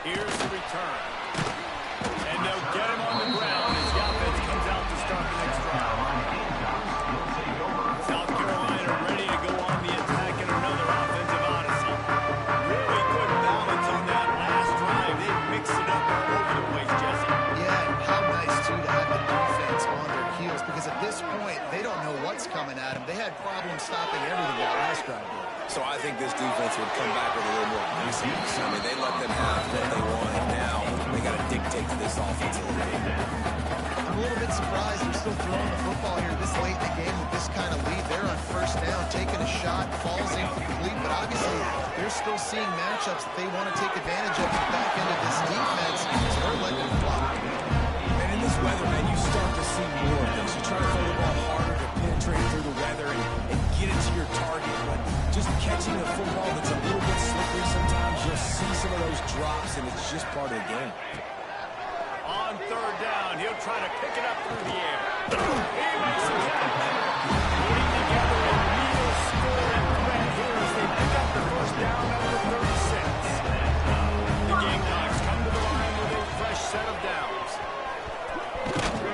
Here's the return. And they'll get him on the ground as the offense comes out to start the next drive. South Carolina ready to go on the attack in another offensive odyssey. Really good balance on that last drive. They mixed it up all over the place, Jesse. Yeah, and how nice, too, to have the defense on their heels, because at this point, they don't know what's coming at them. They had problems stopping everything that last drive. So I think this defense would come back with a little more aggressiveness. I mean, they let them have what they want, and now they got to dictate to this offensive game. I'm a little bit surprised they're still throwing the football here this late in the game with this kind of lead. They're on first down, taking a shot, falls incomplete, but obviously they're still seeing matchups that they want to take advantage of at the back end of this defense, so they're letting them fly. And in this weather, man, you start to see more of this. You try to throw the ball harder to penetrate through the weather and get it to your target, but just catching a football that's a little bit slippery sometimes, you'll see some of those drops, and it's just part of the game. On third down, he'll try to pick it up through the air. He makes the catch. Putting together a real scoring threat here as they pick up the first down at the 36. The Gamecocks come to the line with a fresh set of downs. Back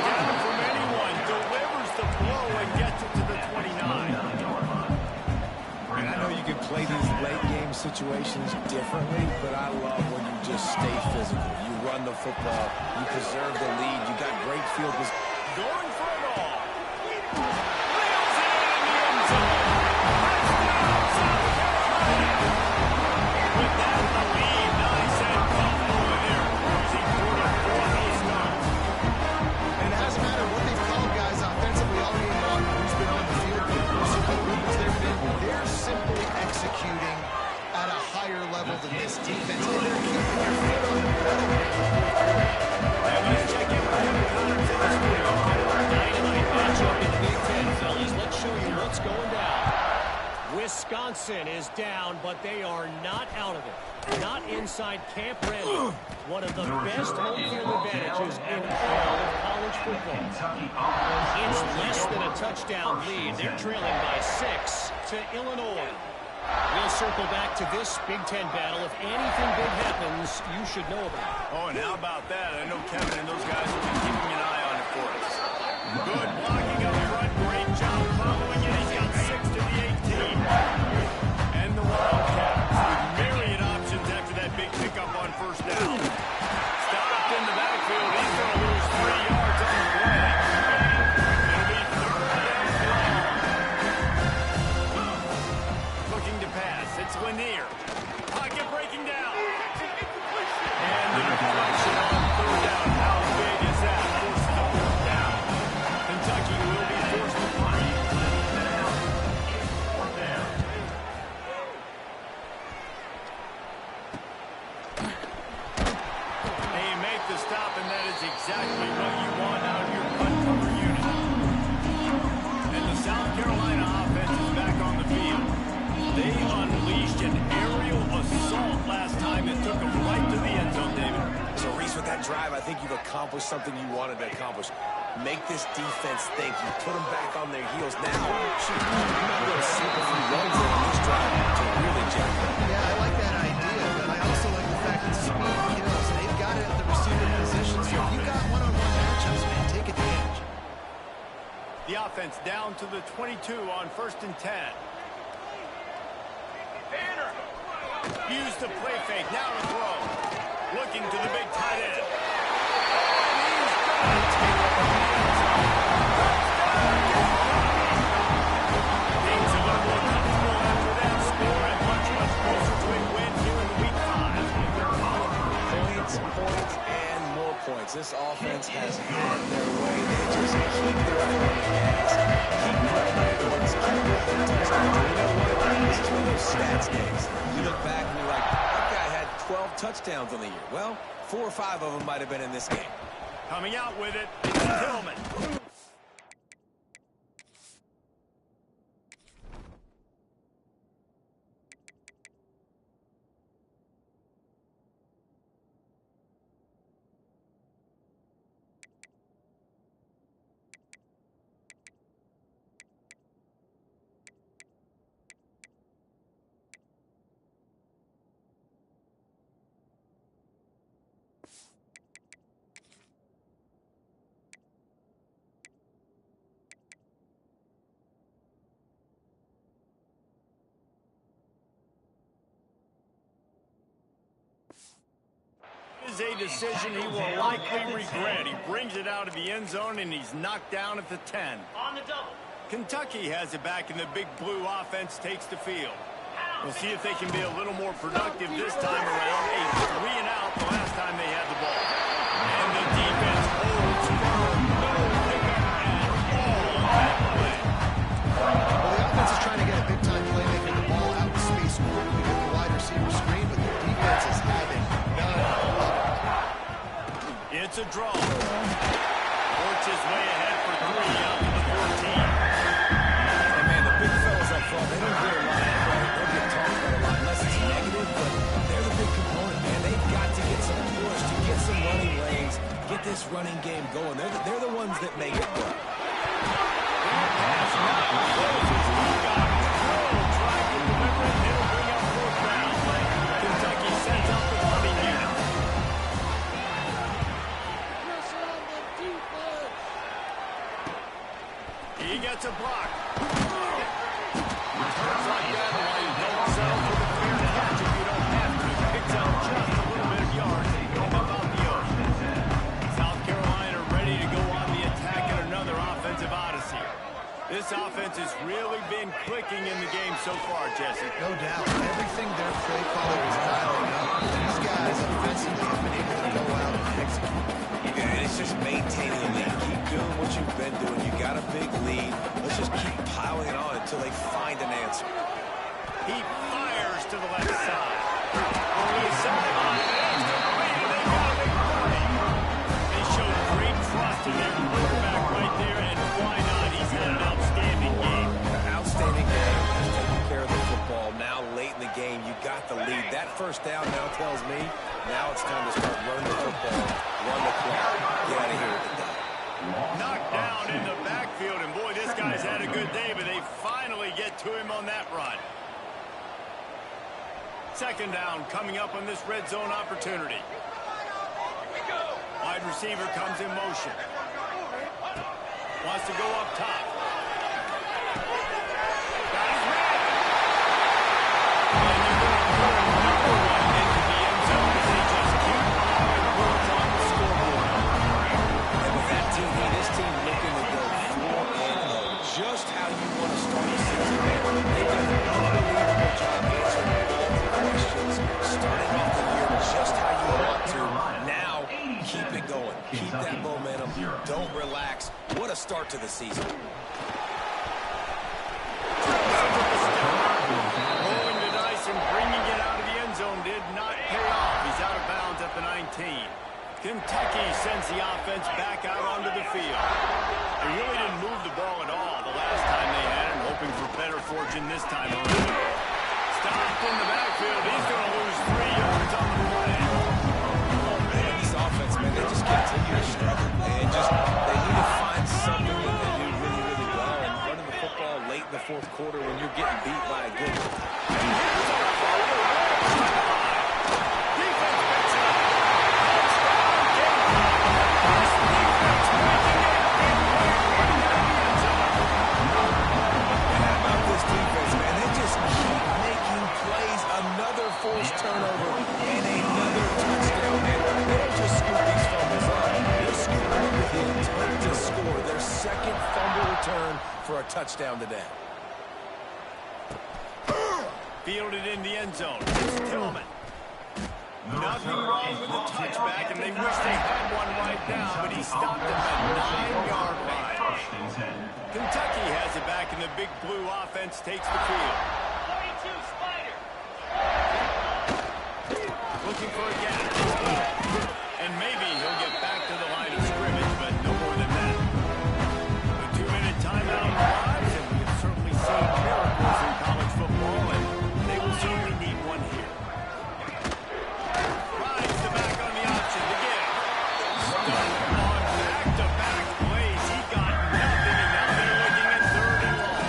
down from anyone, delivers the blow and gets it to the 29. And I know you can play these late game situations differently, but I love when you just stay physical. You run the football, you preserve the lead, you got great field position. Going for it all. Nails it in the end zone. Touchdown, South Carolina. With that, the lead, nice and comfortable in there. Cruising toward a 4-0 start. And it doesn't matter what they've called guys offensively all game long, who's been on the field, who's they're simply executing at a higher level than this defense, and they're keeping their foot on the pedal. Let's check in with Kevin Connors in the studio. Dynamite matchup in the Big Ten, fellas. Let's show you what's going down. Wisconsin is down, but they are not out of it. Not inside Camp Randall. One of the best home field advantages in all of college football. It's less than a touchdown lead. They're trailing by 6 to Illinois. We'll circle back to this Big Ten battle. If anything big happens, you should know about it. Oh, and how about that? I know Kevin and those guys have been keeping an eye on it for us. Good blocking up front. Great job following it. He's got 6 to the 18. And the Wildcats with myriad options after that big pickup on first down. Stopped in the backfield. He's going to lose 3 yards on the play. It'll be third down. Looking to pass. It's Lanier. Pocket breaking down. And the deflection on third down. How big is that? Forces a fourth down. Kentucky will be forced to punt. They make the stop, and that is exactly what you want out of your punt cover unit. And the South Carolina offense is back on the field. They unleashed an aerial assault last time and took them right to the end zone, David. So, Reese, with that drive, I think you've accomplished something you wanted to accomplish. Make this defense think. You put them back on their heels. Now, shoot, you might be able to slip a few runs in this drive to really jack them. Yeah, I like that idea, but I also like the fact that speed kills. possession. So if you got one-on-one matchups, man, take advantage. The offense down to the 22 on 1st and 10. Use the play fake. Now to throw. Looking to the big tight end. Things a little more comfortable after that score and much, much closer to a win here in week 5. Points, and more points. This offense has had their way. They just keep their foot on the gas, keep putting up points, keep getting touchdowns. And you know what? This is one of those stats days. You look back and you're like, that guy had 12 touchdowns on the year. Well, 4 or 5 of them might have been in this game. Coming out with it, it's Tillman. Is a decision he will likely regret. He brings it out of the end zone, and he's knocked down at the 10. On the double. Kentucky has it back, and the big blue offense takes the field. We'll see if they can be a little more productive this time around. A 3 and out the last time they had the ball. And the defense holds firm. No pickup at all on that play. Well, the offense is trying to get a big-time playmaker the ball out in space quickly with the wide receiver screen, but the defense is having none of it. It's a draw. Works his way ahead for 3 out to the 14. And man, the big fellas up front, they don't get a lot of credit. They'll get talked about a lot unless it's negative, but they're the big component, man. They've got to get some push, to get some running lanes, get this running game going. They're the ones that make it work. Kentucky sends out the running unit. He gets a block. Turns like that while you don't settle for the clear catch if you don't have to. Picks out just a little bit of yards and about the ocean. South Carolina ready to go on the attack in another offensive odyssey. This offense has really been clicking in the game so far, Jesse. No doubt. Everything their play caller is dialing up. These guys offensively have been able to go out and execute. Yeah, and it's just maintaining the lead. Keep doing what you've been doing. You got a big lead. Let's just keep piling it on until they find an answer. He fires to the left side. Only a second on it. They got a big play. They showed great trust in their quarterback right there, and why not? He's had an outstanding game. Outstanding game. Just taking care of the football. Now late in the game, you got the lead. That first down now tells me now it's time to start running the football, run the clock. Get out of here with the dog. Knocked down in the backfield, and boy, this guy's had a good day, but they finally get to him on that run. Second down coming up on this red zone opportunity. Wide receiver comes in motion. Wants to go up top. Got his man. And they're going to put another one into the end zone as they just keep plowing points on the scoreboard. And with that team, this team looking to go 4-0. Just how you want to start the season, man. They've done an unbelievable job answering all the questions, starting off the year just how you want to. Now, keep it going. Keep that momentum. Don't relax. What a start to the season. Rolling the dice and bringing it out of the end zone did not pay off. He's out of bounds at the 19. Kentucky sends the offense back out onto the field. They really didn't move the ball at all the last time they had it, hoping for better fortune this time around. Stopped in the backfield. He's going to lose 3 yards on the play. Man, this offense, man, they just continue to struggle. And they need to find something that they do really, really well. And running the football late in the fourth quarter when you're getting beat by a good one. Defense picks it up. Touchdown, Gamecocks. touchdown today. Fielded in the end zone. It's Tillman. Nothing wrong with the touchback, and they wish they had one right now, but he stopped at the 9-yard line. First and 10. Kentucky has it back, and the big blue offense takes the field. 42, Spider. Looking for a gap. And maybe he'll get back to the line of scrimmage, but no more than that. A 2-minute timeout arrives, and we've certainly seen miracles in college football, and they will certainly need one here. Rides the back on the option to give. Stunned on back-to-back plays. He got nothing, and now they're looking at 3rd and long.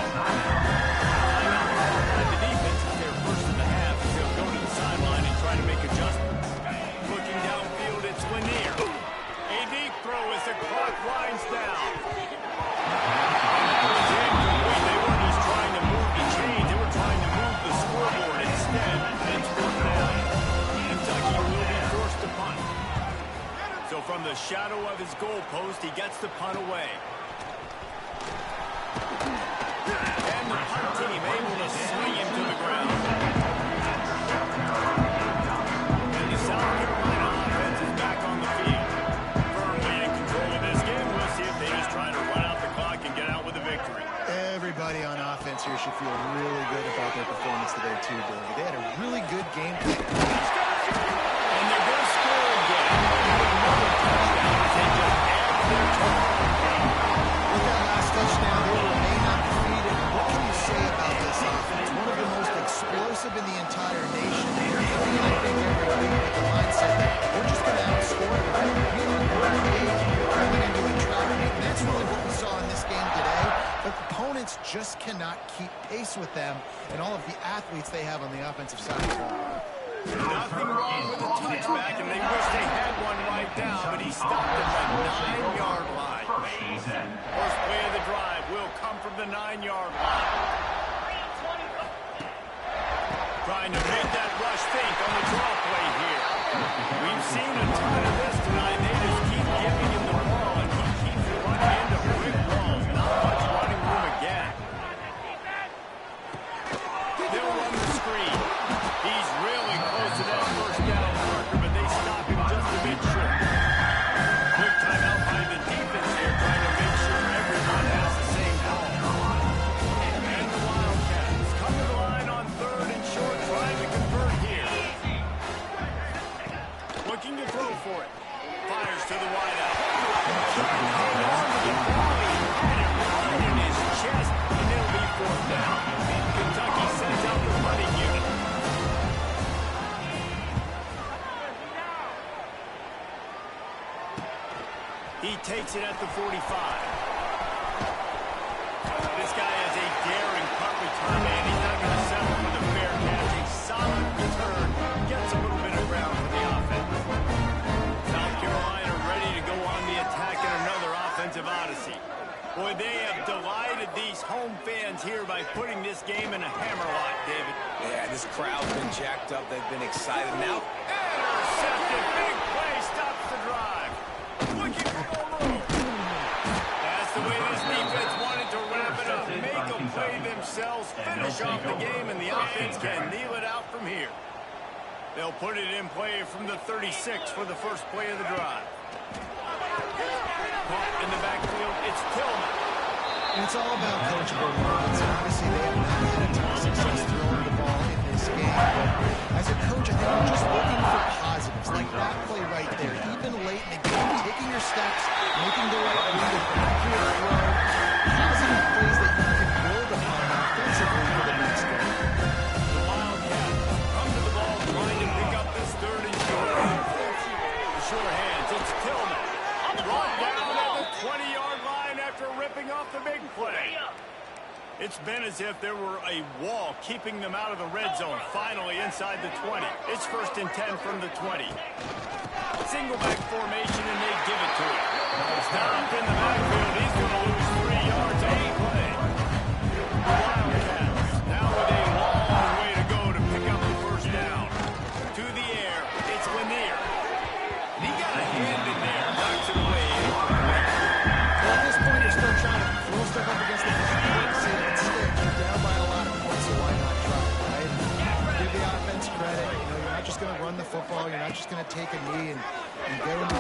Timeout called by the defense is their first of the half, as they'll go to the sideline and try to make adjustments. Looking downfield, it's Lanier. A deep throw as the clock winds down. They weren't just trying to move the chains, they were trying to move the scoreboard instead. It's fourth down. Kentucky will be forced to punt. So from the shadow of his goalpost, he gets the punt away. And the punt team able to swing him to the ground. And the South Carolina offense is back on the field. Firmly in control of this game. We'll see if they just try to run out the clock and get out with a victory. Everybody on offense here should feel really good about their performance today, too, David. They had a really good game plan. And they're going to score again. Another touchdown as they just add to their total. With that last touchdown, they remain undefeated. What can you say about this offense? One of the most explosive in the entire nation. They're coming in, I think, every week with the mindset that we're just going to outscore them. We are going into a trap meet, and that's really what we saw in this game today. But opponents just cannot keep pace with them and all of the athletes they have on the offensive side of the ball. Nothing wrong with the touchback, and they wish they had one right now, but he stopped at the 9-yard line. First and 10. First play of the drive will come from the 9-yard line. Trying to make that rush think on the draw play here. We've seen a ton of this tonight. They just keep giving him the ball, and he keeps running into brick walls. Not much running room again. They'll run the screen. He's really close to that first down marker, but they stop him just a bit short. Quick timeout by the defense here, trying to make sure everyone has the same ball. And the Wildcats come to the line on 3rd and short, trying to convert here. Looking to throw for it. Fires to the wideout. Trying to hold on to the ball. He had it right in his chest, and it'll be 4th down. Kentucky sends out the punting unit. He takes it at the 45. This guy has a daring punt return, man. He's not going to settle for the fair catch. A solid return. Gets a little bit of ground for the offense. South Carolina ready to go on the attack in another offensive odyssey. Boy, they have delighted these home fans here by putting this game in a hammerlock, David. Yeah, this crowd's been jacked up. They've been excited. Now, Intercepted. Big play stops the drive. Looking for more room. That's the way this defense wanted to wrap it up. Make a play themselves, finish off the game, and the offense can kneel it out from here. They'll put it in play from the 36 for the first play of the drive. Pump in the backfield, it's Tillman. And it's all about coachable moments. And obviously, they have not had a ton of success throwing the ball in this game. But as a coach, I think we're just looking for positives, like that play right there. Even late in the game, taking your steps, making the right read, an accurate throw, positive plays that you can build upon offensively for the next game. The Wildcats come to the ball, trying to pick up this 3rd and short. The sure hands, it's Tillman. Brought down at the 20-yard line after ripping off the big play. It's been as if there were a wall keeping them out of the red zone. Finally inside the 20. It's 1st and 10 from the 20. Single back formation, and they give it to him. Stopped in the backfield. He's going to lose 3 yards on the play. The Wildcats now with a long way to go to pick up the first down. To the air, it's Lanier. And he got a hand in there, knocks it away. Well, at this point, you're still trying to throw stuff up against the take a knee and get him